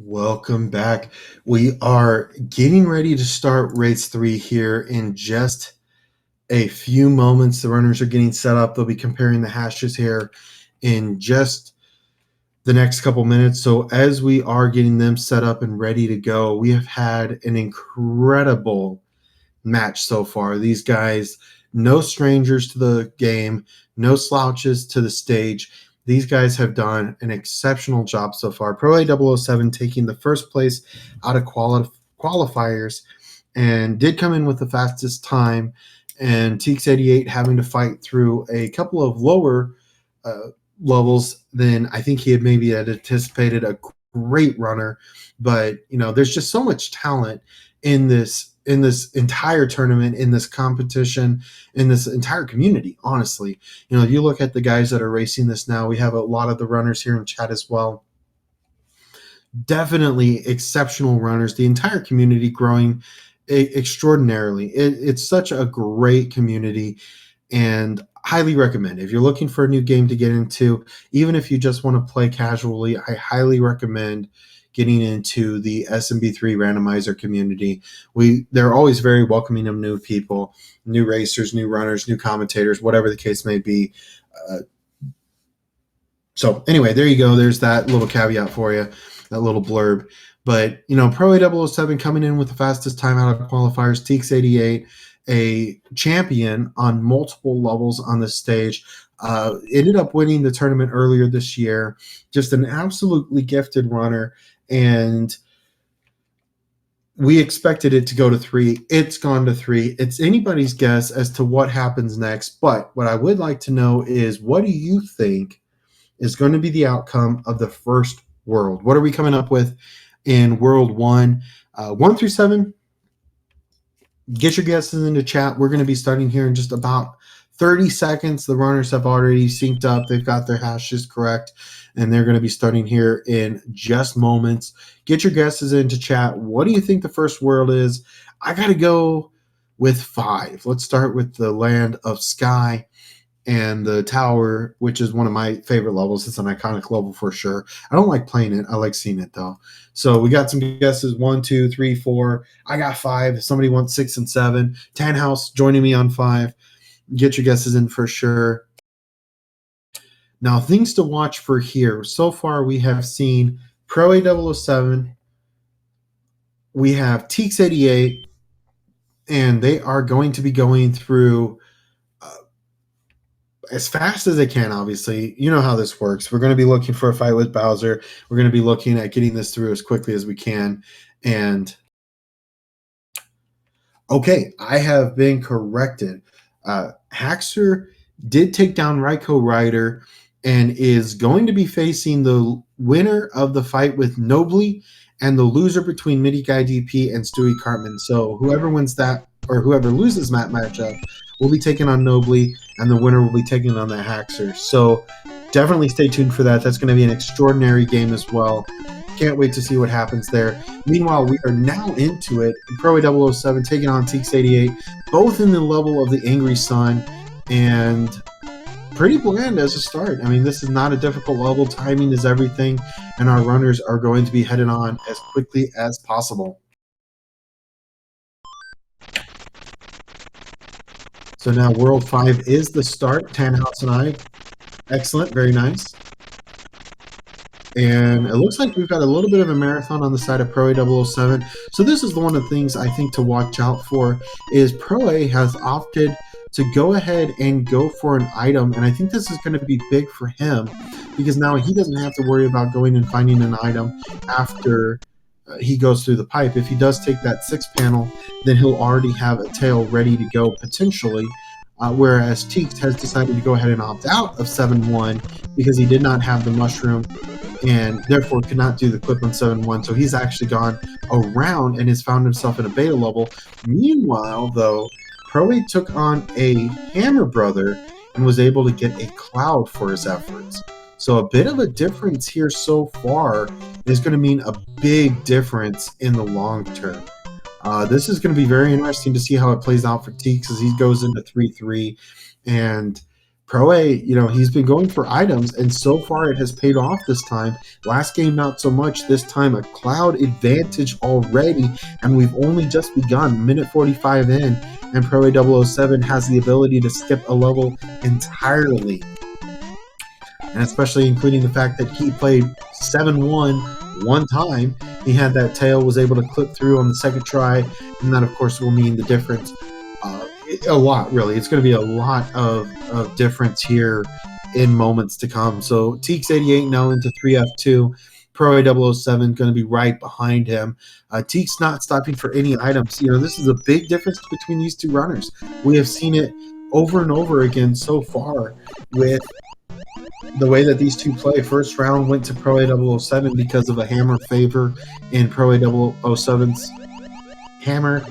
Welcome back. We are getting ready to start race 3 here in just a few moments. The runners are getting set up. They'll be comparing the hashes here in just the next couple minutes. So as we are getting them set up and ready to go, we have had an incredible match so far. These guys, no strangers to the game, no slouches to the stage. These guys have done an exceptional job so far. proa007 taking the first place out of qualifiers and did come in with the fastest time, and TEEX88 having to fight through a couple of lower levels than I think he had maybe had anticipated. A great runner, but there's just so much talent in this entire tournament, in this competition, in this entire community. Honestly, you look at the guys that are racing this now. We have a lot of the runners here in chat as well. Definitely exceptional runners. The entire community growing extraordinarily. It's such a great community, and highly recommend. If you're looking for a new game to get into, even if you just want to play casually, I highly recommend getting into the SMB3 randomizer community. They're always very welcoming of new people, new racers, new runners, new commentators, whatever the case may be. So anyway, there you go. There's that little caveat for you, that little blurb. But proa007 coming in with the fastest time out of qualifiers. TEEX88, a champion on multiple levels on the stage, ended up winning the tournament earlier this year. Just an absolutely gifted runner, and we expected it to go to 3. It's gone to 3. It's anybody's guess as to what happens next, but what I would like to know is, what do you think is going to be the outcome of the first world? What are we coming up with in World 1? 1 through 7, get your guesses into chat. We're going to be starting here in just about 30 seconds. The runners have already synced up. They've got their hashes correct, and they're going to be starting here in just moments. Get your guesses into chat. What do you think the first world is? I got to go with 5. Let's start with the Land of Sky and the Tower, which is one of my favorite levels. It's an iconic level for sure. I don't like playing it. I like seeing it, though. So we got some guesses. 1, 2, 3, 4. I got 5. If somebody wants 6 and 7. Tan House joining me on 5. Get your guesses in for sure. Now, things to watch for here. So far, we have seen proa007. We have TEEX88, and they are going to be going through as fast as they can. Obviously, you know how this works. We're going to be looking for a fight with Bowser. We're going to be looking at getting this through as quickly as we can. And okay, I have been corrected. Haxer did take down Ryko Rider and is going to be facing the winner of the fight with Nobly and the loser between Midi Guy DP and Stewie Cartman. So whoever wins that, or whoever loses that matchup, will be taking on Nobly, and the winner will be taking on the Haxer. So definitely stay tuned for that. That's going to be an extraordinary game as well. Can't wait to see what happens there. Meanwhile, we are now into it. proa007 taking on TEEX88, both in the level of the Angry Sun, and pretty bland as a start. I mean, this is not a difficult level. Timing is everything, and our runners are going to be headed on as quickly as possible. So now World 5 is the start. Tannhouse and I. Excellent. Very nice. And it looks like we've got a little bit of a marathon on the side of proa007. So this is one of the things I think to watch out for, is Proa has opted to go ahead and go for an item. And I think this is going to be big for him, because now he doesn't have to worry about going and finding an item after he goes through the pipe. If he does take that 6 panel, then he'll already have a tail ready to go potentially. Whereas Teeks has decided to go ahead and opt out of 7-1 because he did not have the mushroom and therefore could not do the clip on 7-1. So he's actually gone around and has found himself in a beta level. Meanwhile, though, Proa took on a Hammer Brother and was able to get a Cloud for his efforts. So a bit of a difference here so far is going to mean a big difference in the long term. This is going to be very interesting to see how it plays out for Teeks as he goes into 3-3. And Pro-A, you know, he's been going for items, and so far it has paid off this time. Last game, not so much. This time, a cloud advantage already, and we've only just begun, minute 45 in, and proa007 has the ability to skip a level entirely. And especially including the fact that he played 7-1 one time. He had that tail, was able to clip through on the second try, and that, of course, will mean the difference. A lot, really. It's going to be a lot of difference here in moments to come. So TEEX88 now into 3F2. proa007 going to be right behind him. TEEX not stopping for any items. You know, this is a big difference between these two runners. We have seen it over and over again so far with the way that these two play. First round went to proa007 because of a hammer favor in proa007's hammer.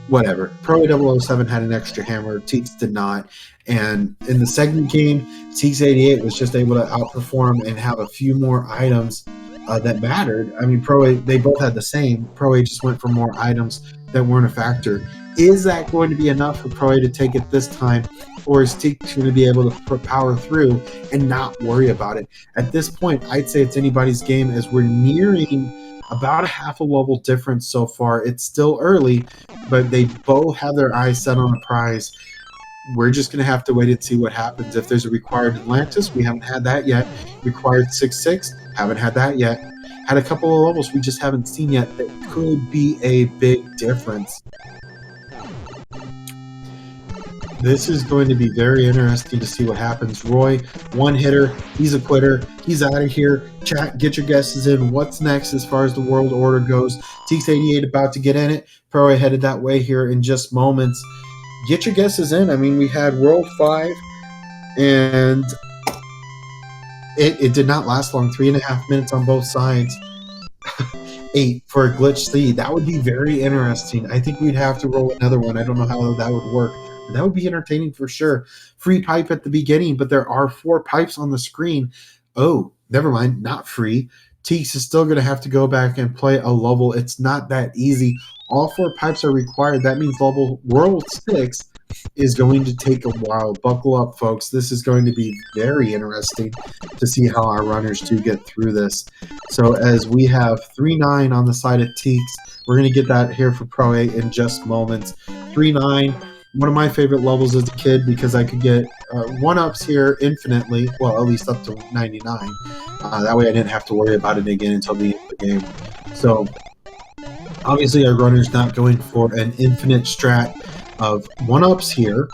Whatever. proa007 had an extra hammer. TEEX did not. And in the second game, TEEX88 was just able to outperform and have a few more items that mattered. I mean, Pro-A, they both had the same. Pro-A just went for more items that weren't a factor. Is that going to be enough for Pro-A to take it this time? Or is TEEX going to be able to power through and not worry about it? At this point, I'd say it's anybody's game as we're nearing about a half a level difference so far. It's still early, but they both have their eyes set on a prize. We're just going to have to wait and see what happens. If there's a required Atlantis, we haven't had that yet. Required 6-6, haven't had that yet. Had a couple of levels we just haven't seen yet that could be a big difference. This is going to be very interesting to see what happens. Roy, one hitter, he's a quitter. He's out of here. Chat, get your guesses in. What's next as far as the world order goes? TEEX88 about to get in it. Pro-A headed that way here in just moments. Get your guesses in. I mean, we had World 5, and it did not last long. 3.5 minutes on both sides. 8 for a glitch C. That would be very interesting. I think we'd have to roll another one. I don't know how that would work. That would be entertaining for sure. Free pipe at the beginning, but there are 4 pipes on the screen. Oh, never mind, not free. TEEX is still going to have to go back and play a level. It's not that easy. All 4 pipes are required. That means level World 6 is going to take a while. Buckle up, folks. This is going to be very interesting to see how our runners do get through this. So as we have 3-9 on the side of TEEX, we're going to get that here for Pro-A in just moments. 3-9. One of my favorite levels as a kid because I could get 1-ups here infinitely, well, at least up to 99. That way I didn't have to worry about it again until the end of the game. So, obviously our runner's not going for an infinite strat of 1-ups here.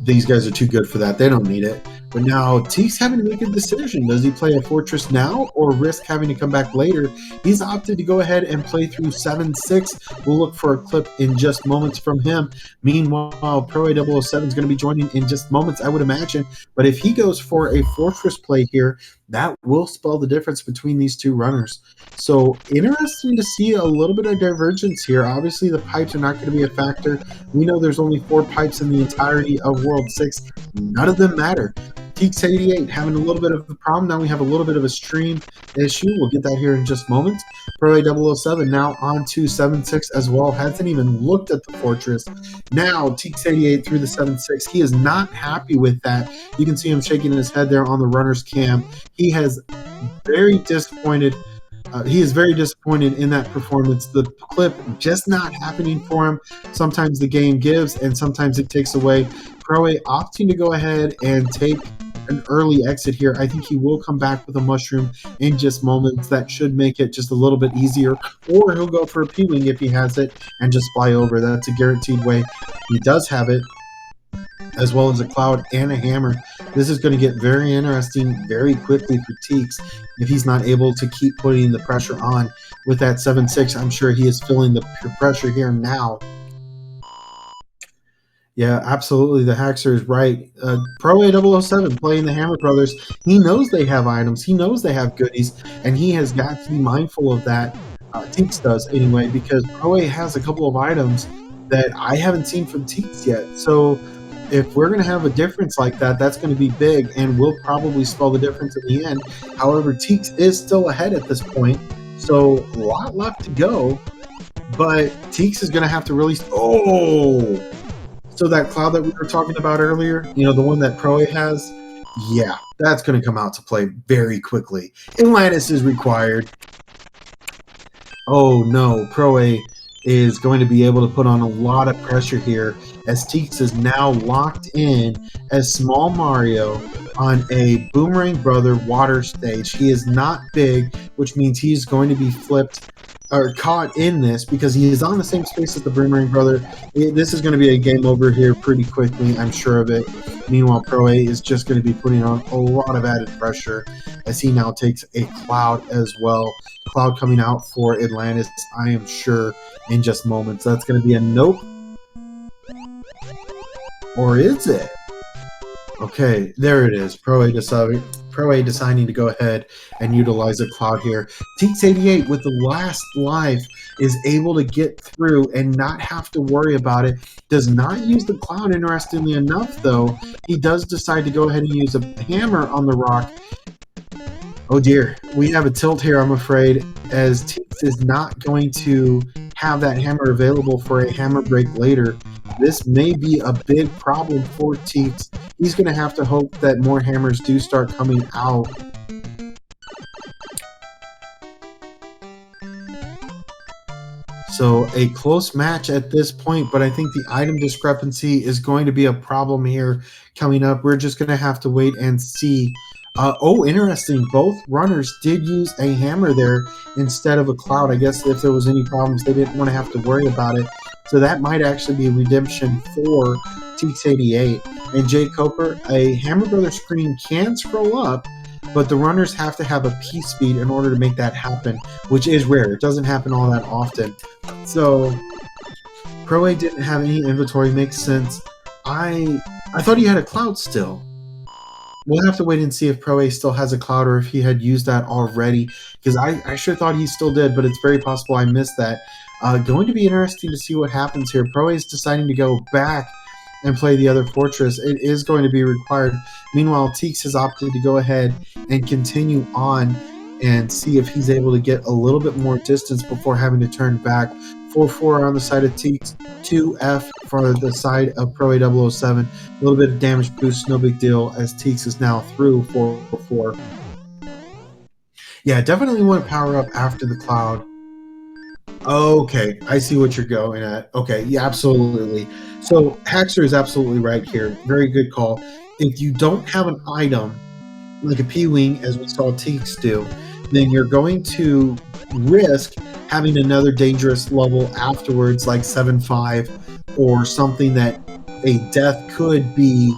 These guys are too good for that. They don't need it. But now TEEX having to make a decision. Does he play a Fortress now or risk having to come back later? He's opted to go ahead and play through 7-6. We'll look for a clip in just moments from him. Meanwhile, proa007 is going to be joining in just moments, I would imagine. But if he goes for a Fortress play here, that will spell the difference between these two runners. So interesting to see a little bit of divergence here. Obviously, the pipes are not going to be a factor. We know there's only 4 pipes in the entirety of World 6. None of them matter. TEEX88 having a little bit of a problem. Now we have a little bit of a stream issue. We'll get that here in just moments. proa007 now on to 7-6 as well. Hasn't even looked at the Fortress. Now TEEX88 through the 7-6. He is not happy with that. You can see him shaking his head there on the runner's cam. He has very disappointed. He is very disappointed in that performance. The clip just not happening for him. Sometimes the game gives and sometimes it takes away. Pro-A opting to go ahead and take an early exit here. I think he will come back with a mushroom in just moments. That should make it just a little bit easier. Or he'll go for a P-Wing if he has it and just fly over. That's a guaranteed way. He does have it, as well as a cloud and a hammer. This is going to get very interesting very quickly for TEEX if he's not able to keep putting the pressure on with that 7-6. I'm sure he is feeling the pressure here now. Yeah, absolutely. The Haxer is right. proa007 playing the Hammer Brothers. He knows they have items. He knows they have goodies, and he has got to be mindful of that. TEEX does anyway, because Pro-A has a couple of items that I haven't seen from TEEX yet. So if we're going to have a difference like that, that's going to be big and will probably spell the difference in the end. However, TEEX is still ahead at this point, so a lot left to go. But TEEX is going to have to really... So that cloud that we were talking about earlier, you know, the one that Pro A has, yeah, that's going to come out to play very quickly. Atlantis is required. Oh no, Pro A is going to be able to put on a lot of pressure here as TEEX is now locked in as Small Mario on a Boomerang Brother water stage. He is not big, which means he's going to be flipped or caught in this because he is on the same space as the Boomerang Brother. This is going to be a game over here pretty quickly, I'm sure of it. Meanwhile, Pro A is just going to be putting on a lot of added pressure as he now takes a cloud as well. Cloud coming out for Atlantis, I am sure, in just moments. That's going to be a nope. Or is it? Okay, there it is. Pro A deciding to go ahead and utilize a cloud here. TEEX88 with the last life is able to get through and not have to worry about it. Does not use the cloud, interestingly enough, though. He does decide to go ahead and use a hammer on the rock. Oh dear, we have a tilt here, I'm afraid, as TEEX is not going to have that hammer available for a hammer break later. This may be a big problem for TEEX. He's going to have to hope that more hammers do start coming out. So a close match at this point, but I think the item discrepancy is going to be a problem here coming up. We're just going to have to wait and see. Oh, interesting. Both runners did use a hammer there instead of a cloud. I guess if there was any problems, they didn't want to have to worry about it. So that might actually be redemption for TEEX88. And Jay Coper, a Hammer Brother screen can scroll up, but the runners have to have a P speed in order to make that happen, which is rare. It doesn't happen all that often. So Pro A didn't have any inventory. Makes sense. I thought he had a cloud still. We'll have to wait and see if Pro A still has a cloud or if he had used that already, because I sure thought he still did, but it's very possible I missed that. Going to be interesting to see what happens here. Pro A is deciding to go back and play the other fortress. It is going to be required. Meanwhile, TEEX has opted to go ahead and continue on and see if he's able to get a little bit more distance before having to turn back. 4-4 on the side of TEEX, 2F for the side of proa007. A little bit of damage boost, no big deal, as TEEX is now through 4-4. Yeah, definitely want to power up after the cloud. Okay, I see what you're going at. Okay, yeah, absolutely. So Haxer is absolutely right here. Very good call. If you don't have an item like a P-Wing, as we saw TEEX do, then you're going to risk having another dangerous level afterwards, like 7-5, or something that a death could be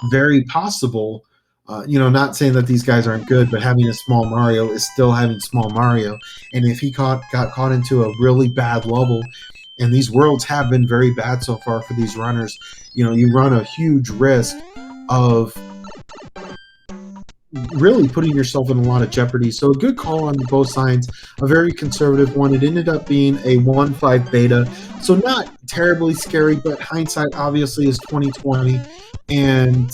very possible. Not saying that these guys aren't good, but having a Small Mario is still having Small Mario. And if he got caught into a really bad level, and these worlds have been very bad so far for these runners, you run a huge risk of really putting yourself in a lot of jeopardy. So a good call on both sides, a very conservative one. It ended up being a 1-5 beta, so not terribly scary, but hindsight obviously is 2020. And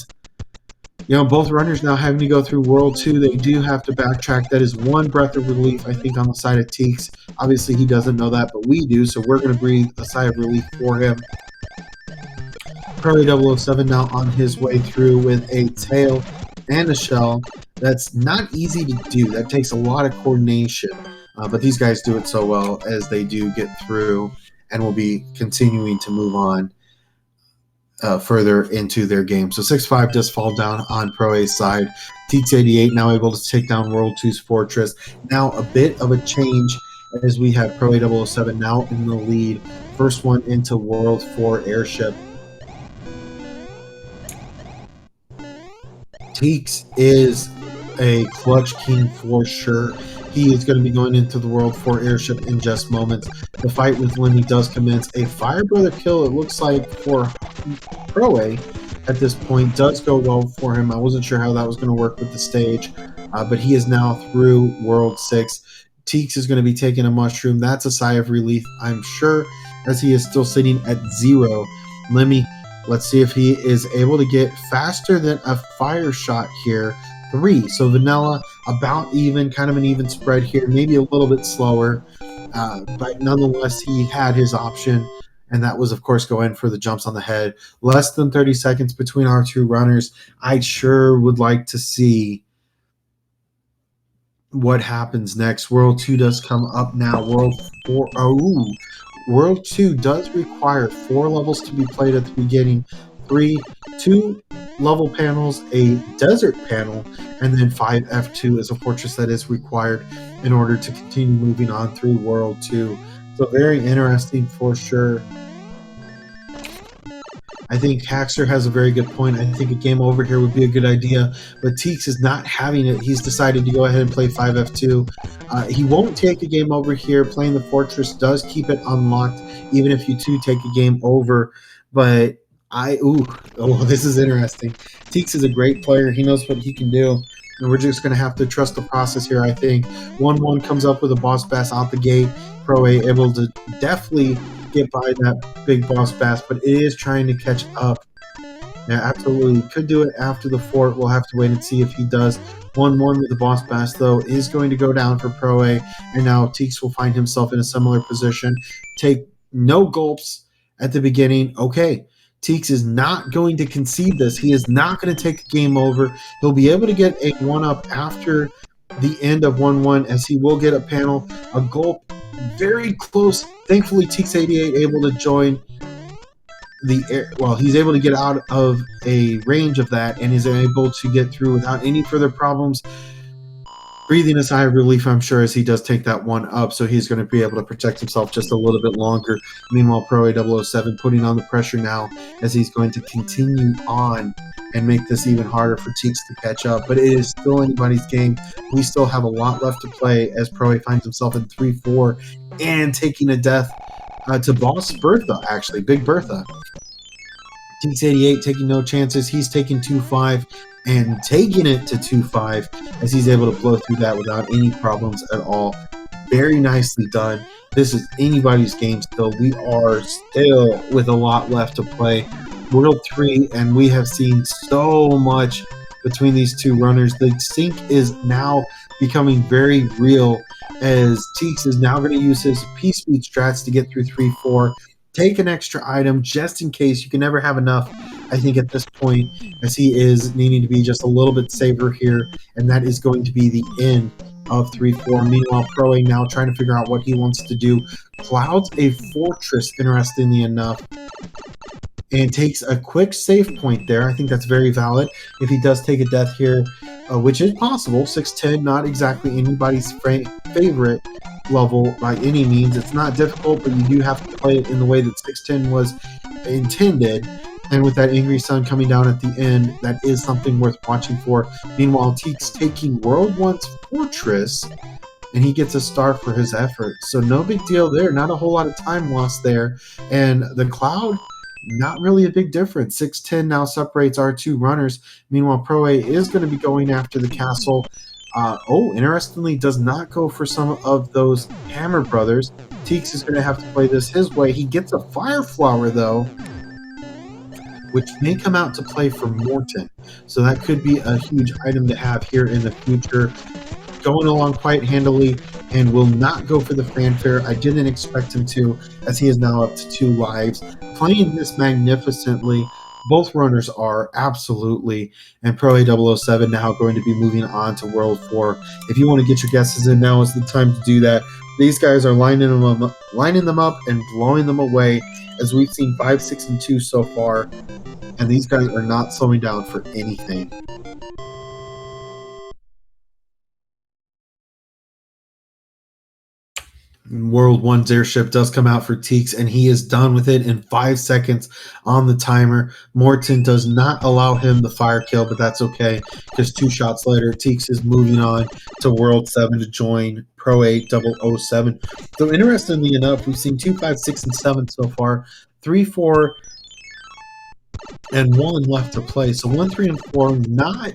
both runners now having to go through World 2. They do have to backtrack. That is one breath of relief, I think, on the side of TEEX. Obviously, he doesn't know that, but we do, so we're going to breathe a sigh of relief for him. proa007 now on his way through with a tail and a shell. That's not easy to do. That takes a lot of coordination, but these guys do it so well as they do get through and will be continuing to move on further into their game. So 6-5 does fall down on Pro A's side. TEEX88 now able to take down World 2's Fortress. Now a bit of a change as we have proa007 now in the lead. First one into World 4 Airship. TEEX is a clutch king for sure. He is going to be going into the World 4 Airship in just moments. The fight with Lemmy does commence. A Fire Brother kill, it looks like, for Pro A at this point does go well for him. I wasn't sure how that was going to work with the stage, but he is now through World 6. TEEX is going to be taking a mushroom. That's a sigh of relief, I'm sure, as he is still sitting at 0. Lemmy, let's see if he is able to get faster than a fire shot here. 3. So Vanilla about even, kind of an even spread here, maybe a little bit slower, but nonetheless he had his option and that was, of course, go in for the jumps on the head. Less than 30 seconds between our two runners. I sure would like to see what happens next. World 2 does come up now. World 2 does require 4 levels to be played at the beginning. 2 level panels, a desert panel, and then 5 F2 is a fortress that is required in order to continue moving on through World 2. So very interesting for sure. I think Haxer has a very good point. I think a game over here would be a good idea, but TEEX is not having it. He's decided to go ahead and play 5F2. He won't take a game over here. Playing the Fortress does keep it unlocked, even if you two take a game over. But this is interesting. TEEX is a great player. He knows what he can do. And we're just going to have to trust the process here, I think. 1-1 comes up with a boss bass out the gate. proa able to definitely get by that big boss bass, but it is trying to catch up. Yeah, absolutely. Could do it after the fort. We'll have to wait and see if he does. 1-1 with the boss bass, though, is going to go down for proa, and now TEEX will find himself in a similar position. Take no gulps at the beginning. Okay, TEEX is not going to concede this. He is not going to take a game over. He'll be able to get a 1-up after the end of 1-1, as he will get a panel, a gulp, very close. Thankfully, TEEX88 able to join the air. Well, he's able to get out of a range of that and is able to get through without any further problems. Breathing a sigh of relief, I'm sure, as he does take that 1-up, so he's going to be able to protect himself just a little bit longer. Meanwhile, proa007 putting on the pressure now, as he's going to continue on and make this even harder for TEEX to catch up. But it is still anybody's game. We still have a lot left to play, as proa finds himself in 3-4 and taking a death to Boss Bertha, actually. Big Bertha. TEEX88 taking no chances. He's taking 2-5 and taking it to 2-5, as he's able to blow through that without any problems at all. Very nicely done. This is anybody's game still. We are still with a lot left to play. World 3, and we have seen so much between these two runners. The sync is now becoming very real, as TEEX is now going to use his P-Speed strats to get through 3-4. Take an extra item just in case. You can never have enough, I think, at this point, as he is needing to be just a little bit safer here, and that is going to be the end of 3-4. Meanwhile, proa now trying to figure out what he wants to do. Clouds a fortress, interestingly enough, and takes a quick save point there. I think that's very valid. If he does take a death here, which is possible, 6-10, not exactly anybody's favorite level by any means. It's not difficult, but you do have to play it in the way that 6-10 was intended. And with that angry sun coming down at the end, that is something worth watching for. Meanwhile, TEEX taking World 1's Fortress, and he gets a star for his effort. So no big deal there. Not a whole lot of time lost there. And the Cloud, not really a big difference. 6-10 now separates our two runners. Meanwhile, proa is going to be going after the castle. Interestingly, does not go for some of those Hammer Brothers. TEEX is going to have to play this his way. He gets a Fire Flower, though, which may come out to play for Morton. So that could be a huge item to have here in the future. Going along quite handily, and will not go for the fanfare. I didn't expect him to, as he is now up to 2 lives. Playing this magnificently. Both runners are, absolutely. And proa007 now going to be moving on to World 4. If you want to get your guesses in, now is the time to do that. These guys are lining them up and blowing them away, as we've seen 5, 6, and 2 so far. And these guys are not slowing down for anything. World 1's airship does come out for TEEX, and he is done with it in 5 seconds on the timer. Morton does not allow him the fire kill, but that's okay, because 2 shots later, TEEX is moving on to World 7 to join proa007. So interestingly enough, we've seen 2, 5, 6, and 7 so far. 3, 4, and 1 left to play. So 1, 3, and 4, not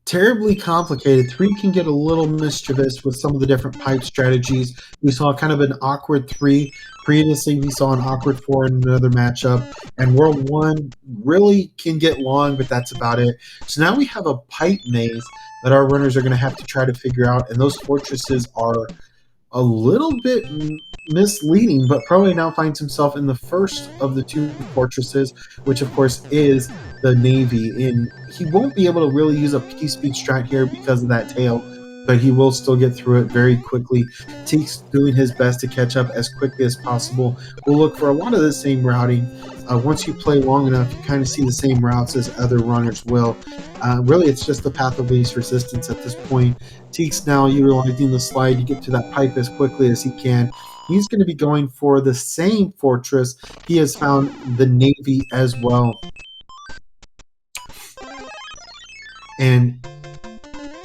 terribly complicated. 3 can get a little mischievous with some of the different pipe strategies. We saw kind of an awkward 3 previously. We saw an awkward 4 in another matchup. And World 1 really can get long, but that's about it. So now we have a pipe maze that our runners are going to have to try to figure out. And those fortresses are a little bit misleading, but Proa now finds himself in the first of the two fortresses, which of course is the Navy. And he won't be able to really use a peace speed strat here because of that tail, but he will still get through it very quickly. TEEX doing his best to catch up as quickly as possible. We'll look for a lot of the same routing. Once you play long enough, you kind of see the same routes as other runners will. Really, it's just the path of least resistance at this point. TEEX now utilizing the slide to get to that pipe as quickly as he can. He's going to be going for the same fortress. He has found the Navy as well. And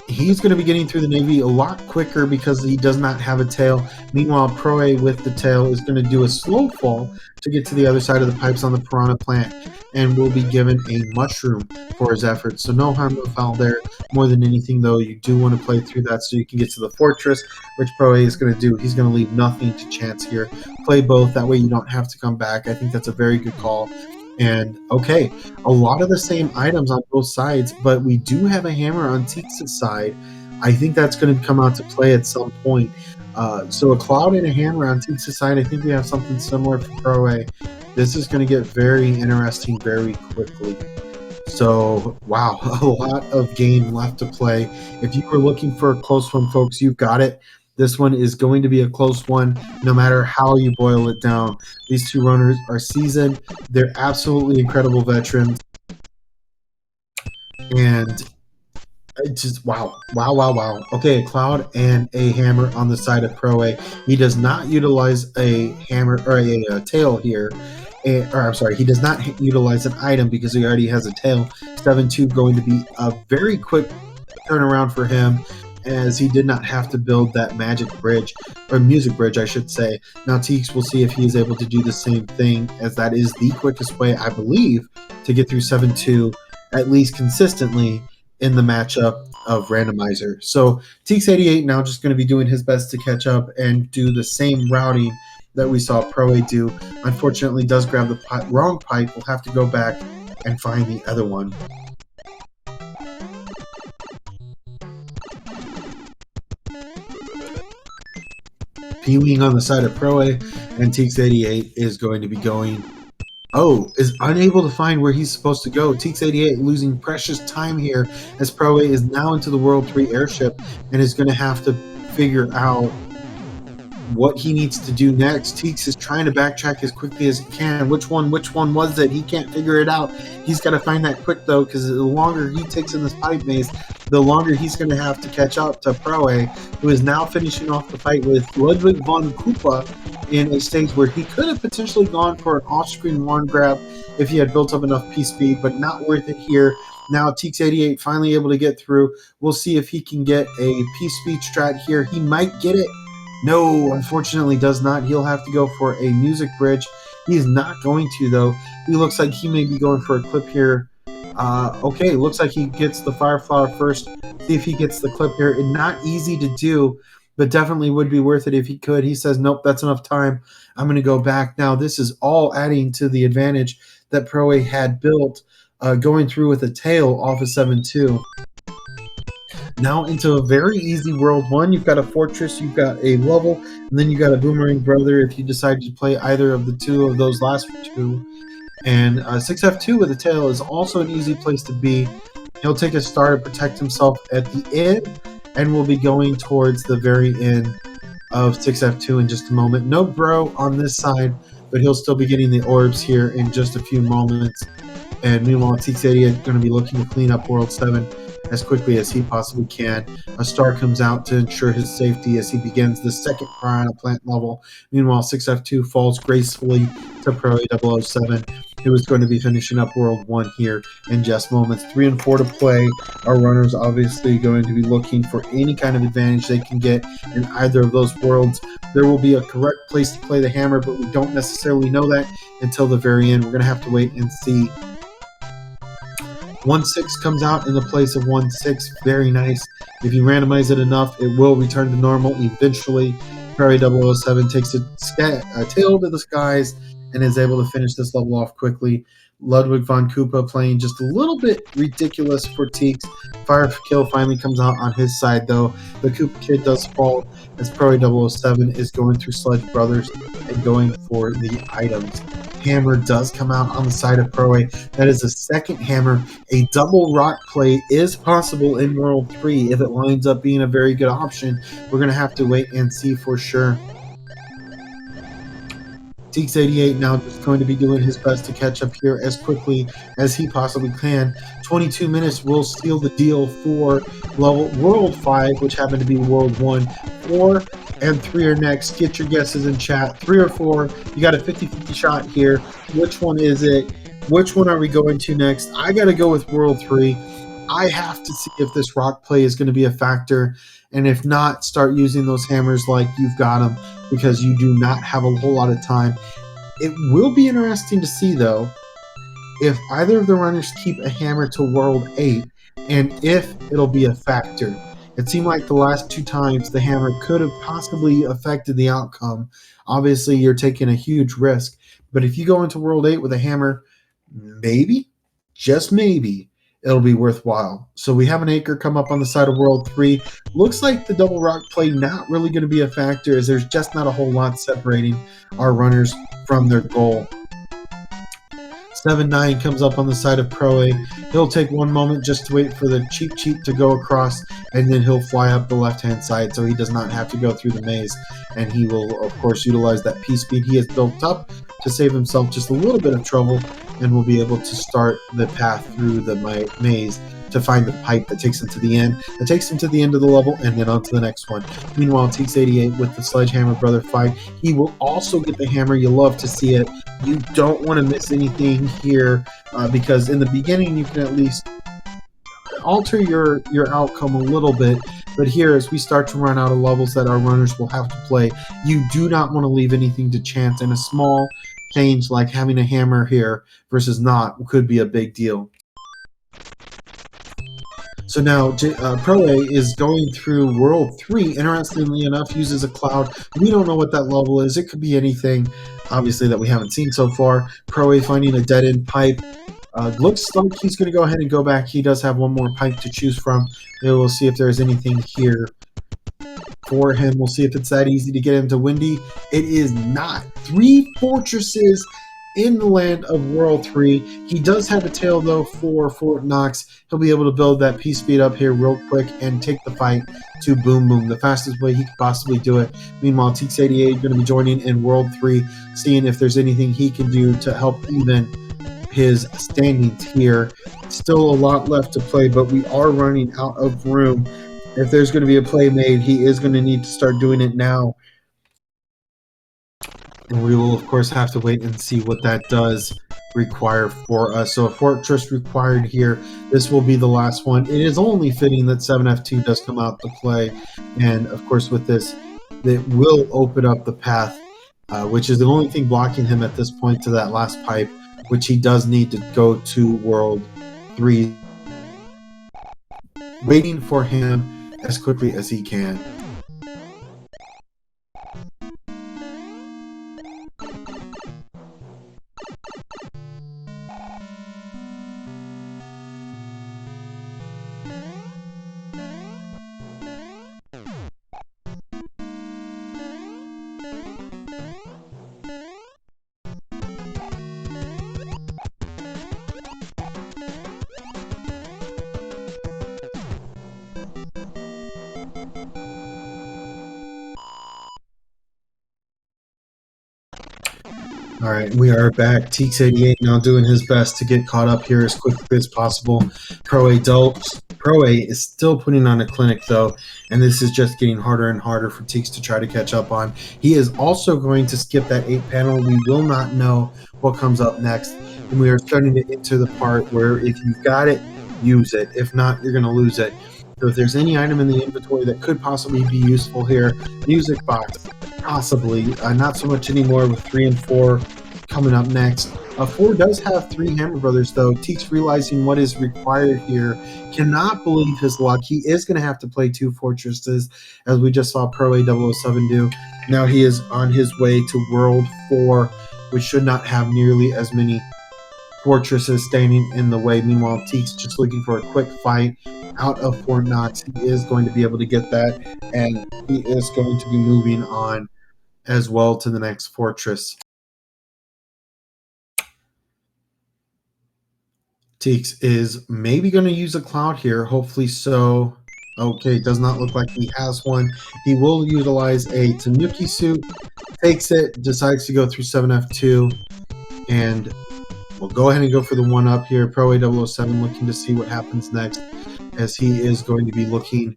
he's going to be getting through the Navy a lot quicker because he does not have a tail. Meanwhile, Proa with the tail is going to do a slow fall to get to the other side of the pipes on the Piranha plant and will be given a mushroom for his efforts. So no harm, no foul there. More than anything, though, you do want to play through that so you can get to the fortress, which Proa is going to do. He's going to leave nothing to chance here. Play both. That way you don't have to come back. I think that's a very good call. And okay, a lot of the same items on both sides, but we do have a hammer on TEEX's side. I think that's going to come out to play at some point. So a cloud and a hammer on TEEX's side, I think we have something similar for Proa. This is going to get very interesting very quickly. So, wow, a lot of game left to play. If you were looking for a close one, folks, you've got it. This one is going to be a close one, no matter how you boil it down. These two runners are seasoned. They're absolutely incredible veterans. And just wow. Okay, a cloud and a hammer on the side of Proa. He does not utilize a hammer or a tail here. I'm sorry, he does not utilize an item because he already has a tail. 7-2 going to be a very quick turnaround for him, as he did not have to build that magic bridge, or music bridge, I should say. Now TEEX will see if he is able to do the same thing, as that is the quickest way, I believe, to get through 7-2, at least consistently, in the matchup of Randomizer. So TEEX88 now just going to be doing his best to catch up and do the same routing that we saw Proa do. Unfortunately, does grab the wrong pipe. We'll have to go back and find the other one. Peeling on the side of Proa, and TEEX88 is going to be going. Is unable to find where he's supposed to go. TEEX88 losing precious time here, as Proa is now into the World 3 airship and is going to have to figure out what he needs to do next. TEEX is trying to backtrack as quickly as he can. Which one was it? He can't figure it out. He's got to find that quick, though, because the longer he takes in this pipe maze, the longer he's going to have to catch up to Proa, who is now finishing off the fight with Ludwig von Koopa in a stage where he could have potentially gone for an off-screen wand grab if he had built up enough P speed, but not worth it here. Now TEEX88 finally able to get through. We'll see if he can get a P speed strat here. He might get it. No, unfortunately does not. He'll have to go for a music bridge. He is not going to, though. He looks like he may be going for a clip here. Okay, looks like he gets the Fire Flower first. See if he gets the clip here. And not easy to do, but definitely would be worth it if he could. He says, nope, that's enough time. I'm going to go back. Now, this is all adding to the advantage that Proa had built, going through with a tail off of 7-2. Now into a very easy World 1. You've got a fortress, you've got a level, and then you've got a Boomerang Brother if you decide to play either of the two of those last two. And 6F2 with a tail is also an easy place to be. He'll take a star to protect himself at the end, and we'll be going towards the very end of 6F2 in just a moment. No bro on this side, but he'll still be getting the orbs here in just a few moments. And meanwhile, TEEX88 is going to be looking to clean up World 7 as quickly as he possibly can. A star comes out to ensure his safety as he begins the second Piranha plant level. Meanwhile, 6F2 falls gracefully to proa007, who is going to be finishing up World 1 here in just moments. 3 and 4 to play. Our runners obviously going to be looking for any kind of advantage they can get in either of those worlds. There will be a correct place to play the hammer, but we don't necessarily know that until the very end. We're going to have to wait and see. 1-6 comes out in the place of 1-6. Very nice. If you randomize it enough, it will return to normal eventually. proa007 takes a tail to the skies and is able to finish this level off quickly. Ludwig von Koopa playing just a little bit ridiculous for TEEX. Fire Kill finally comes out on his side, though. The Koopa Kid does fall as proa007 is going through Sludge Brothers and going for the items. Hammer does come out on the side of Proa. That is a second hammer. A double rock play is possible in World 3 if it lines up being a very good option. We're going to have to wait and see for sure. TEEX88 now just going to be doing his best to catch up here as quickly as he possibly can. 22 minutes will seal the deal for level World 5, which happened to be World 1. 4 and 3 are next. Get your guesses in chat. 3 or 4. You got a 50-50 shot here. Which one is it? Which one are we going to next? I got to go with World 3. I have to see if this rock play is going to be a factor. And if not, start using those hammers like you've got them, because you do not have a whole lot of time. It will be interesting to see, though, if either of the runners keep a hammer to World 8 and if it'll be a factor. It seemed like the last 2 times the hammer could have possibly affected the outcome. Obviously, you're taking a huge risk. But if you go into World 8 with a hammer, maybe, just maybe, it'll be worthwhile. So we have an anchor come up on the side of World 3. Looks like the double rock play not really going to be a factor, as there's just not a whole lot separating our runners from their goal. 7-9 comes up on the side of Proa. He'll take one moment just to wait for the cheap to go across, and then he'll fly up the left-hand side so he does not have to go through the maze. And he will, of course, utilize that P-speed he has built up to save himself just a little bit of trouble, and will be able to start the path through the maze to find the pipe that takes him to the end. That takes him to the end of the level and then on to the next one. Meanwhile, TEEX88 with the Sledgehammer Brother fight, he will also get the hammer. You love to see it. You don't want to miss anything here because in the beginning you can at least alter your outcome a little bit. But here, as we start to run out of levels that our runners will have to play, you do not want to leave anything to chance. And a small change like having a hammer here versus not could be a big deal. So now Proa is going through World 3. Interestingly enough, uses a cloud. We don't know what that level is. It could be anything, obviously, that we haven't seen so far. Proa finding a dead-end pipe. Looks like he's going to go ahead and go back. He does have one more pipe to choose from. Maybe we'll see if there's anything here for him. We'll see if it's that easy to get him to Windy. It is not. 3 fortresses in the land of World 3. He does have a tail, though, for Fort Knox. He'll be able to build that P-speed up here real quick and take the fight to Boom Boom, the fastest way he could possibly do it. Meanwhile, TEEX88 going to be joining in World 3, seeing if there's anything he can do to help even his standings here. Still a lot left to play, but we are running out of room. If there's going to be a play made, he is going to need to start doing it now. And we will, of course, have to wait and see what that does require for us. So a fortress required here. This will be the last one. It is only fitting that 7F2 does come out to play. And, of course, with this, it will open up the path, which is the only thing blocking him at this point to that last pipe, which he does need to go to World 3. Waiting for him as quickly as he can. All right, we are back. TEEX88 now doing his best to get caught up here as quickly as possible. Proa is still putting on a clinic, though, and this is just getting harder and harder for TEEX to try to catch up on. He is also going to skip that 8 panel. We will not know what comes up next, and we are starting to get to the part where if you've got it, use it. If not, you're going to lose it. So if there's any item in the inventory that could possibly be useful here, music box, possibly. Not so much anymore with 3 and 4 coming up next. 4 does have 3 Hammer Brothers, though. TEEX realizing what is required here. Cannot believe his luck. He is going to have to play 2 fortresses, as we just saw proa007 do. Now he is on his way to World 4, which should not have nearly as many fortresses standing in the way. Meanwhile, TEEX just looking for a quick fight out of Fort Knox. He is going to be able to get that, and he is going to be moving on as well to the next fortress. TEEX is maybe going to use a cloud here. Hopefully so. Okay, does not look like he has one. He will utilize a Tanuki suit, takes it, decides to go through 7F2, and we'll go ahead and go for the 1-up here. proa007 looking to see what happens next, as he is going to be looking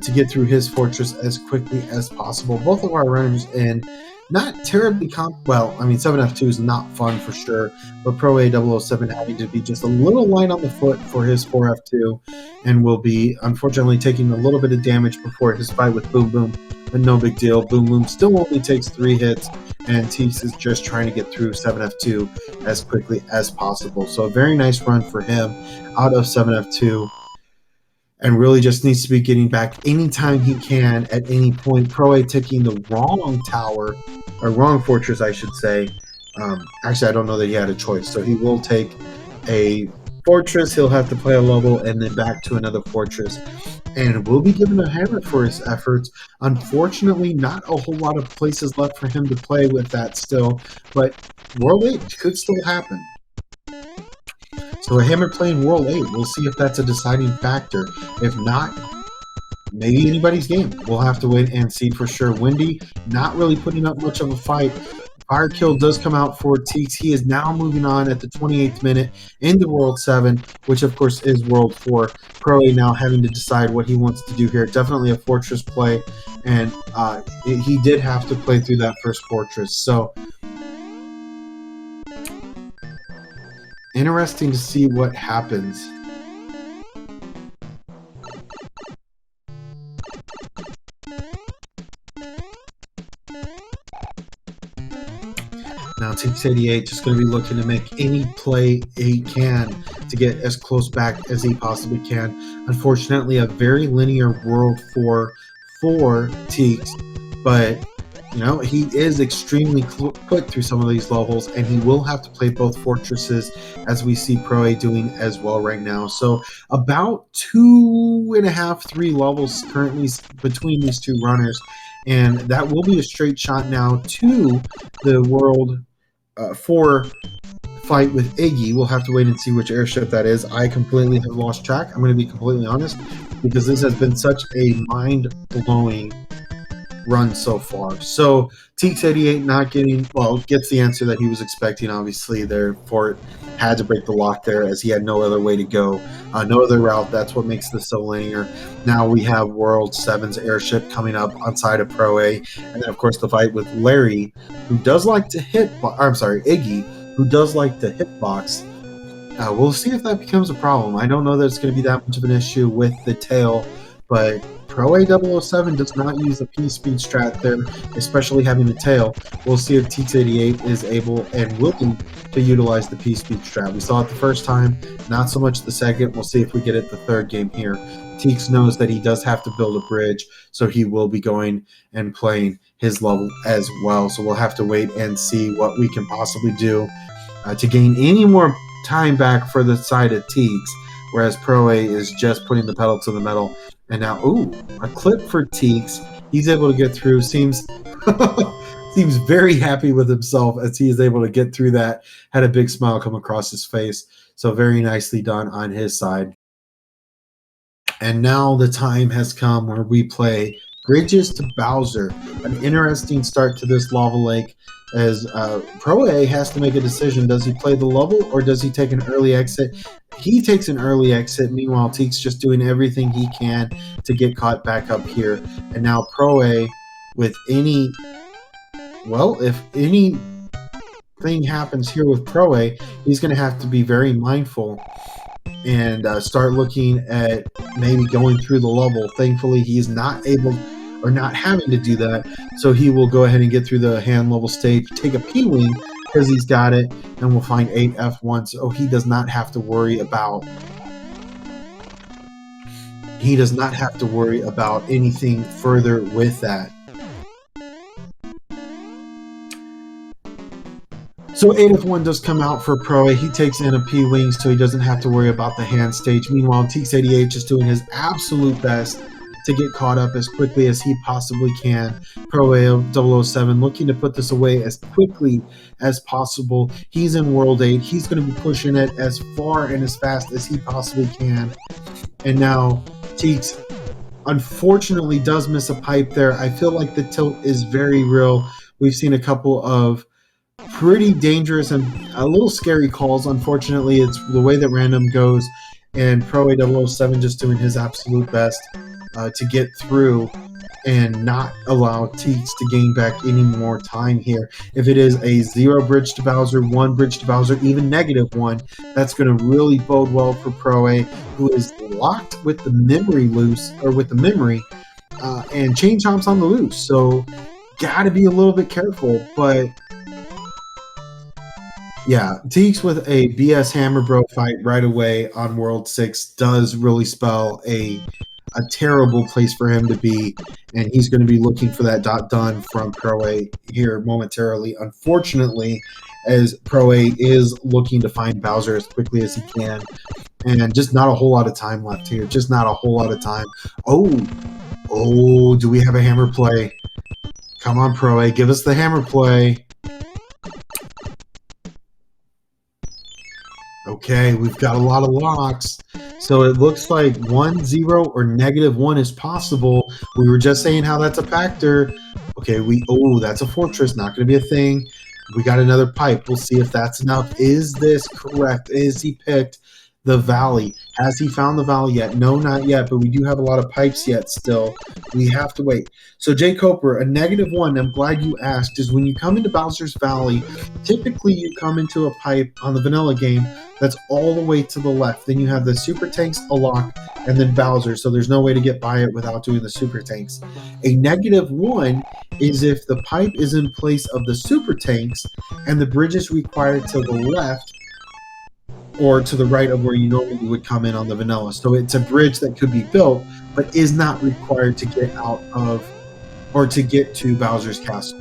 to get through his fortress as quickly as possible. Both of our runners in not terribly well, I mean, 7F2 is not fun for sure, but proa007 having to be just a little light on the foot for his 4F2, and will be unfortunately taking a little bit of damage before his fight with Boom Boom, but no big deal. Boom Boom still only takes 3 hits, and TEEX is just trying to get through 7F2 as quickly as possible. So a very nice run for him out of 7F2, and really just needs to be getting back anytime he can at any point. Proa taking the wrong tower, or wrong fortress, I should say. Actually, I don't know that he had a choice. So he will take a fortress, he'll have to play a level, and then back to another fortress. And will be given a hammer for his efforts. Unfortunately, not a whole lot of places left for him to play with that still, but World 8 could still happen. So a hammer playing World 8, we'll see if that's a deciding factor. If not, maybe anybody's game. We'll have to wait and see for sure. Wendy not really putting up much of a fight. Fire kill does come out for TEEX. He is now moving on at the 28th minute into World 7, which of course is World 4. Proa now having to decide what he wants to do here. Definitely a fortress play, and he did have to play through that first fortress. So interesting to see what happens. Now TEEX88 just going to be looking to make any play he can to get as close back as he possibly can. Unfortunately, a very linear World 4 for TEEX, but you know, he is extremely quick through some of these levels, and he will have to play both fortresses, as we see Proa doing as well right now. So about 2.5, 3 levels currently between these two runners, and that will be a straight shot now to the World 4 fight with Iggy. We'll have to wait and see which airship that is. I completely have lost track. I'm going to be completely honest, because this has been such a mind-blowing run so far. So TEEX88 not getting, well, gets the answer that he was expecting. Obviously, therefore had to break the lock there, as he had no other way to go, no other route. That's what makes this so linear. Now we have World 7's airship coming up on side of Proa, and then of course the fight with Larry, who does like to Iggy, who does like to hitbox. We'll see if that becomes a problem. I don't know that it's going to be that much of an issue with the tail, but proa007 does not use the P-speed strat there, especially having the tail. We'll see if TEEX88 is able and willing to utilize the P-speed strat. We saw it the first time, not so much the second. We'll see if we get it the third game here. TEEX knows that he does have to build a bridge, so he will be going and playing his level as well. So we'll have to wait and see what we can possibly do to gain any more time back for the side of TEEX, whereas Proa is just putting the pedal to the metal. And now, ooh, a clip for TEEX. He's able to get through. Seems very happy with himself as he is able to get through that. Had a big smile come across his face. So very nicely done on his side. And now the time has come where we play Bridges to Bowser. An interesting start to this lava lake, as Proa has to make a decision. Does he play the level, or does he take an early exit? He takes an early exit. Meanwhile, TEEX just doing everything he can to get caught back up here. And now Proa, with any, well, if anything happens here with Proa, he's going to have to be very mindful and start looking at maybe going through the level. Thankfully, he's not able, or not having to do that, so he will go ahead and get through the hand level stage, take a P-wing because he's got it, and we'll find 8F1. So he does not have to worry about anything further with that. So 8F1 does come out for Proa. He takes in a P-Wing so he doesn't have to worry about the hand stage. Meanwhile, TEEX88 just doing his absolute best to get caught up as quickly as he possibly can. proa007 looking to put this away as quickly as possible. He's in World 8. He's going to be pushing it as far and as fast as he possibly can. And now TEEX unfortunately does miss a pipe there. I feel like the tilt is very real. We've seen a couple of pretty dangerous and a little scary calls. Unfortunately, it's the way that random goes, and proa007 just doing his absolute best to get through and not allow TEEX to gain back any more time here. If it is a 0 bridge to Bowser, 1 bridge to Bowser, even -1, that's going to really bode well for Proa, who is locked with the memory loose, or with the memory, and Chain Chomp's on the loose. So, got to be a little bit careful, but yeah, TEEX with a BS Hammer Bro fight right away on World 6 does really spell a terrible place for him to be, and he's going to be looking for that dot done from Proa here momentarily. Unfortunately, as Proa is looking to find Bowser as quickly as he can, and just not a whole lot of time left here. Just not a whole lot of time. Oh, do we have a hammer play? Come on, Proa, give us the hammer play. Okay, we've got a lot of locks. So it looks like 1, 0, or -1 is possible. We were just saying how that's a factor. Okay, that's a fortress, not going to be a thing. We got another pipe. We'll see if that's enough. Is this correct? Is he picked the valley? Has he found the valley yet? No, not yet, but we do have a lot of pipes yet still. We have to wait. So Jay Coper, a -1, I'm glad you asked, is when you come into Bowser's Valley, typically you come into a pipe on the vanilla game that's all the way to the left. Then you have the super tanks, a lock, and then Bowser, so there's no way to get by it without doing the super tanks. A -1 is if the pipe is in place of the super tanks and the bridge is required to the left or to the right of where you normally would come in on the vanilla. So it's a bridge that could be built, but is not required to get out of, or to get to Bowser's Castle.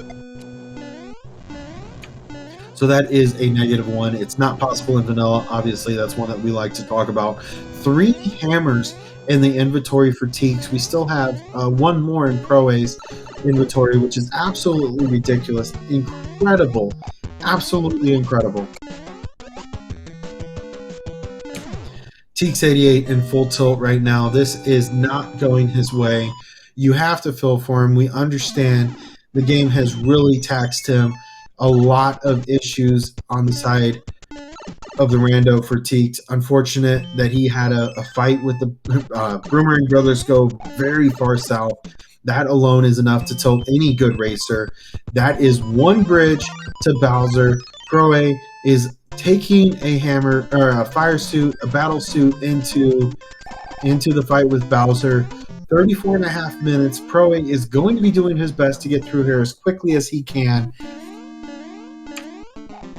So that is a -1. It's not possible in vanilla. Obviously, that's one that we like to talk about. 3 hammers in the inventory for TEEX. We still have 1 more in Proa's inventory, which is absolutely ridiculous. Incredible. Absolutely incredible. TEEX88 in full tilt right now. This is not going his way. You have to feel for him. We understand the game has really taxed him. A lot of issues on the side of the rando for TEEX. Unfortunate that he had a fight with the Boomerang Brothers go very far south. That alone is enough to tilt any good racer. That is 1 bridge to Bowser. Proa is taking a hammer, or a fire suit, a battle suit into the fight with Bowser. 34.5 minutes. Proa is going to be doing his best to get through here as quickly as he can.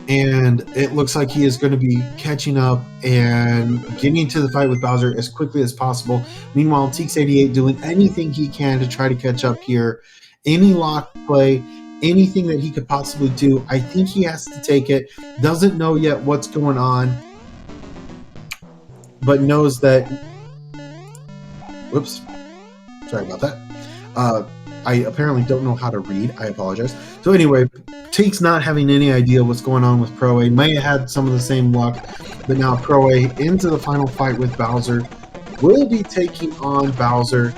And it looks like he is going to be catching up and getting to the fight with Bowser as quickly as possible. Meanwhile, TEEX88 doing anything he can to try to catch up here. Any lock play, anything that he could possibly do, I think he has to take it. Doesn't know yet what's going on, but knows that... Whoops. Sorry about that. I apparently don't know how to read. I apologize. So anyway, TEEX not having any idea what's going on with Proa. May have had some of the same luck, but now Proa into the final fight with Bowser. Will be taking on Bowser,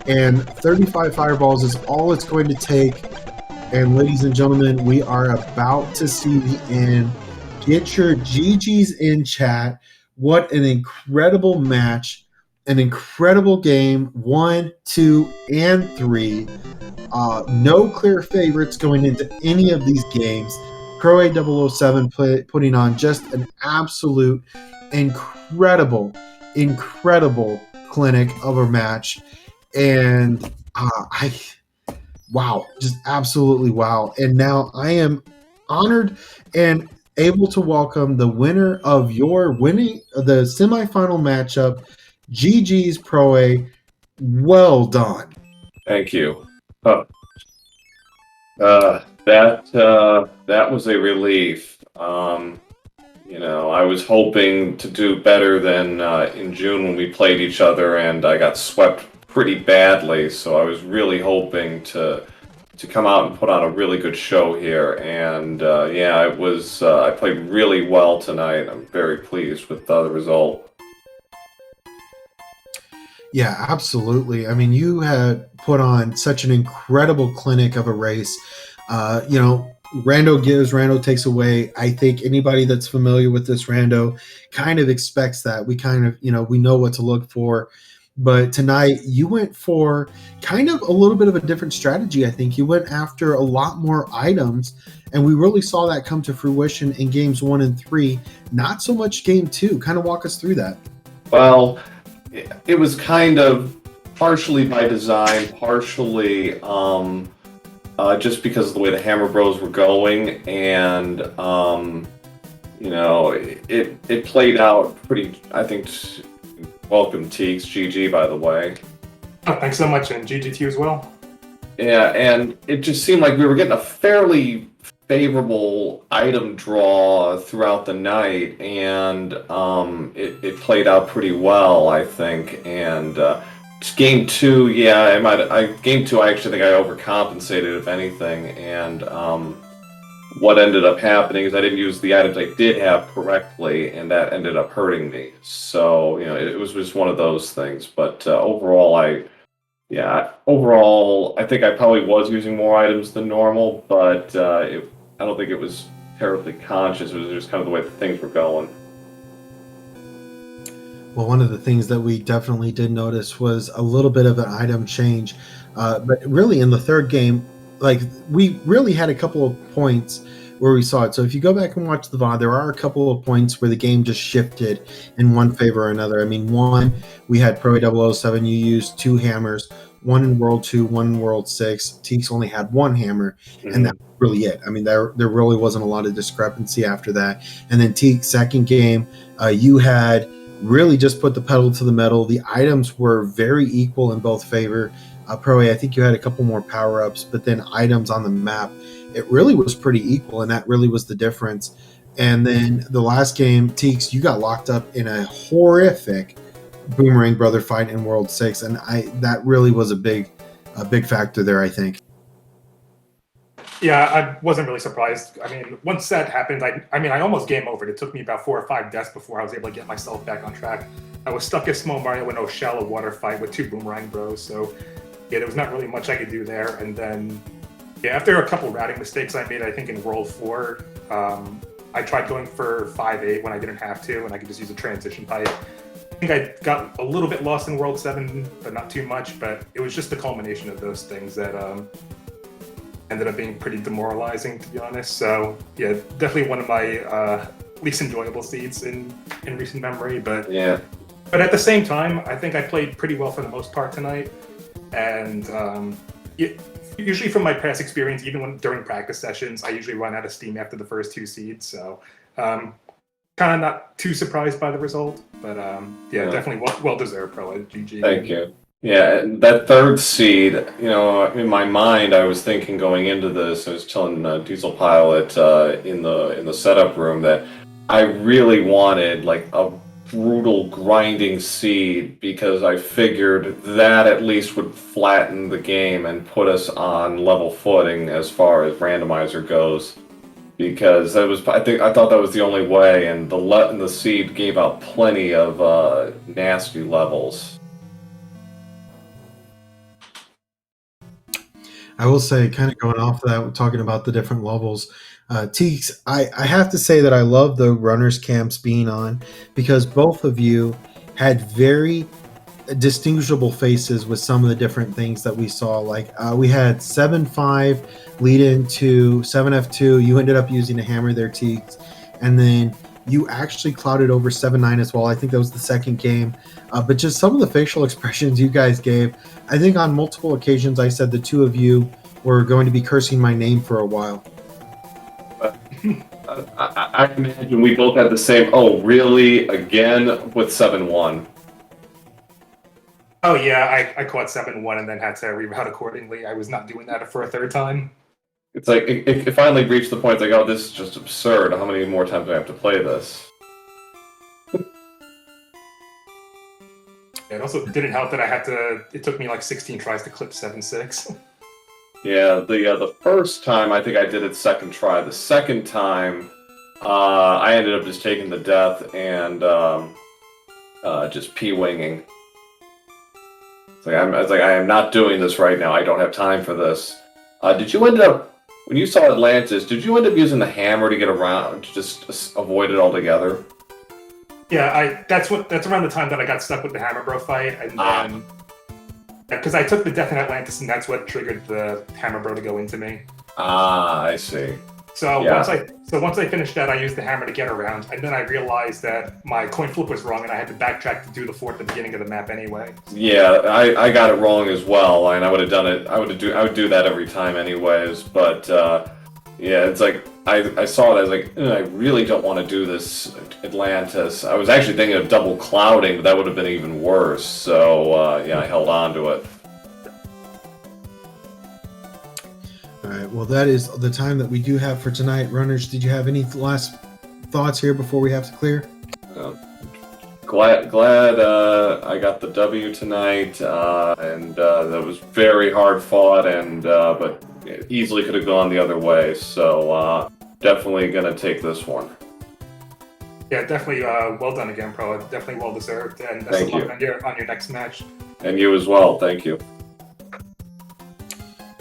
and 35 fireballs is all it's going to take. And ladies and gentlemen, we are about to see the end. Get your GGs in chat. What an incredible match. An incredible game. 1, 2, and 3. No clear favorites going into any of these games. proa007 putting on just an absolute incredible clinic of a match. And wow, just absolutely wow. And now I am honored and able to welcome the winner of the semifinal matchup. GG's Proa. Well done. Thank you. That was a relief. You know, I was hoping to do better than in June when we played each other, and I got swept pretty badly. So I was really hoping to come out and put on a really good show here. And yeah, it was. I played really well tonight. I'm very pleased with the result. Yeah, absolutely. I mean, you had put on such an incredible clinic of a race. You know, Rando gives, Rando takes away. I think anybody that's familiar with this Rando kind of expects that. We kind of, you know, we know what to look for. But tonight, you went for kind of a little bit of a different strategy. I think you went after a lot more items, and we really saw that come to fruition in games 1 and 3. Not so much game 2. Kind of walk us through that. Well, it was kind of partially by design, partially just because of the way the Hammer Bros were going, and you know, it played out pretty. I think. Welcome, Teeks. GG, by the way. Oh, thanks so much, and GG to you as well. Yeah, and it just seemed like we were getting a fairly favorable item draw throughout the night, and it played out pretty well, I think. And game 2, yeah, game 2, I actually think I overcompensated, if anything, and what ended up happening is I didn't use the items I did have correctly, and that ended up hurting me. So, you know, it was just one of those things. But overall, I think I probably was using more items than normal, but I don't think it was terribly conscious. It was just kind of the way things were going. Well, one of the things that we definitely did notice was a little bit of an item change. But really, in the third game, like, we really had a couple of points where we saw it. So if you go back and watch the VOD, there are a couple of points where the game just shifted in one favor or another. I mean, one, we had proa007, you used 2 hammers, one in World 2, one in World 6. TEEX only had 1 hammer, and that was really it. I mean, there really wasn't a lot of discrepancy after that. And then TEEX, second game, you had really just put the pedal to the metal. The items were very equal in both favor. Pro-A, I think you had a couple more power-ups, but then items on the map, it really was pretty equal, and that really was the difference. And then the last game, TEEX, you got locked up in a horrific Boomerang Brother fight in World 6, and that really was a big factor there, I think. Yeah, I wasn't really surprised. I mean, once that happened, I almost game over. It took me about 4 or 5 deaths before I was able to get myself back on track. I was stuck in Small Mario in a shallow water fight with 2 Boomerang Bros, so yeah, there was not really much I could do there. And then, yeah, after a couple routing mistakes I made, I think in World 4, I tried going for 5-8 when I didn't have to, and I could just use a transition pipe. I think I got a little bit lost in World 7, but not too much, but it was just the culmination of those things that ended up being pretty demoralizing, to be honest. So, yeah, definitely one of my least enjoyable seeds in recent memory, but yeah. But at the same time, I think I played pretty well for the most part tonight. And usually from my past experience, even during practice sessions, I usually run out of steam after the first 2 seeds. So kind of not too surprised by the result. But yeah, definitely well-deserved, Pro. GG. Thank you. Yeah, that 3rd seed, you know, in my mind, I was thinking going into this, I was telling Diesel Pilot in the setup room that I really wanted like a brutal grinding seed, because I figured that at least would flatten the game and put us on level footing as far as randomizer goes, because that was, I thought that was the only way, and the seed gave out plenty of nasty levels. I will say, kind of going off of that, we're talking about the different levels. TEEX, I have to say that I love the runners camps being on, because both of you had very distinguishable faces with some of the different things that we saw. Like we had 7-5 lead into 7F2. You ended up using a hammer there, TEEX, and then you actually clouded over 7-9 as well. I think that was the second game. But just some of the facial expressions you guys gave, I think on multiple occasions I said the 2 of you were going to be cursing my name for a while. I imagine we both had the same, oh, really? Again with 7-1. Oh, yeah, I caught 7-1 and then had to reroute accordingly. I was not doing that for a 3rd time. It's like it finally reached the point like, oh, this is just absurd. How many more times do I have to play this? It also didn't help that I had to. It took me like 16 tries to clip 7-6. Yeah, the first time I think I did it second try. The second time, I ended up just taking the death and just p-winging. I was like, I am not doing this right now. I don't have time for this. Did you end up, when you saw Atlantis, did you end up using the hammer to get around, to just avoid it altogether? Yeah, that's around the time that I got stuck with the Hammer Bro fight, and then because I took the death in Atlantis, and that's what triggered the Hammer Bro to go into me. Ah, I see. So Yeah. once I finished that, I used the hammer to get around, and then I realized that my coin flip was wrong, and I had to backtrack to do the fort at the beginning of the map anyway. Yeah, I got it wrong as well, and I would have done it. I would do that every time anyways. But yeah, it's like I saw it. I was like, I really don't want to do this Atlantis. I was actually thinking of double clouding, but that would have been even worse. So yeah, I held on to it. All right, well, that is the time that we do have for tonight. Runners, did you have any last thoughts here before we have to clear? Glad I got the W tonight, and that was very hard fought, and but easily could have gone the other way. So definitely gonna take this one. Yeah, definitely well done again, Pro. Definitely well deserved, and best of luck on your next match. And you as well. Thank you.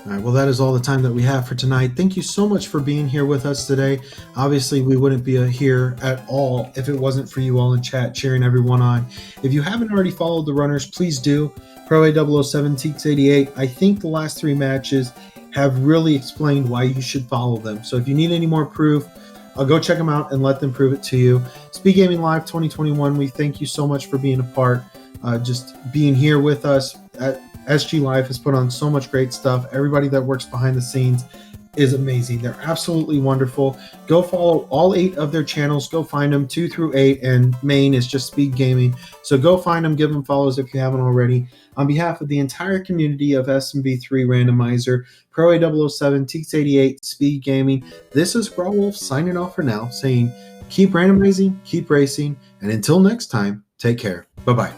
All right, well, that is all the time that we have for tonight. Thank you so much for being here with us today. Obviously, we wouldn't be here at all if it wasn't for you all in chat cheering everyone on. If you haven't already followed the runners, please do. proa007, TEEX88. I think the last 3 matches have really explained why you should follow them. So if you need any more proof, I'll go check them out and let them prove it to you. SpeedGaming Live 2021, we thank you so much for being a part, just being here with us. SGLIVE has put on so much great stuff. Everybody that works behind the scenes is amazing. They're absolutely wonderful. Go follow all 8 of their channels. Go find them, 2 through 8, and main is just Speed Gaming. So go find them, give them follows if you haven't already. On behalf of the entire community of SMB3 Randomizer, proa007, TEEX88, Speed Gaming, this is Growolf signing off for now, saying keep randomizing, keep racing, and until next time, take care. Bye-bye.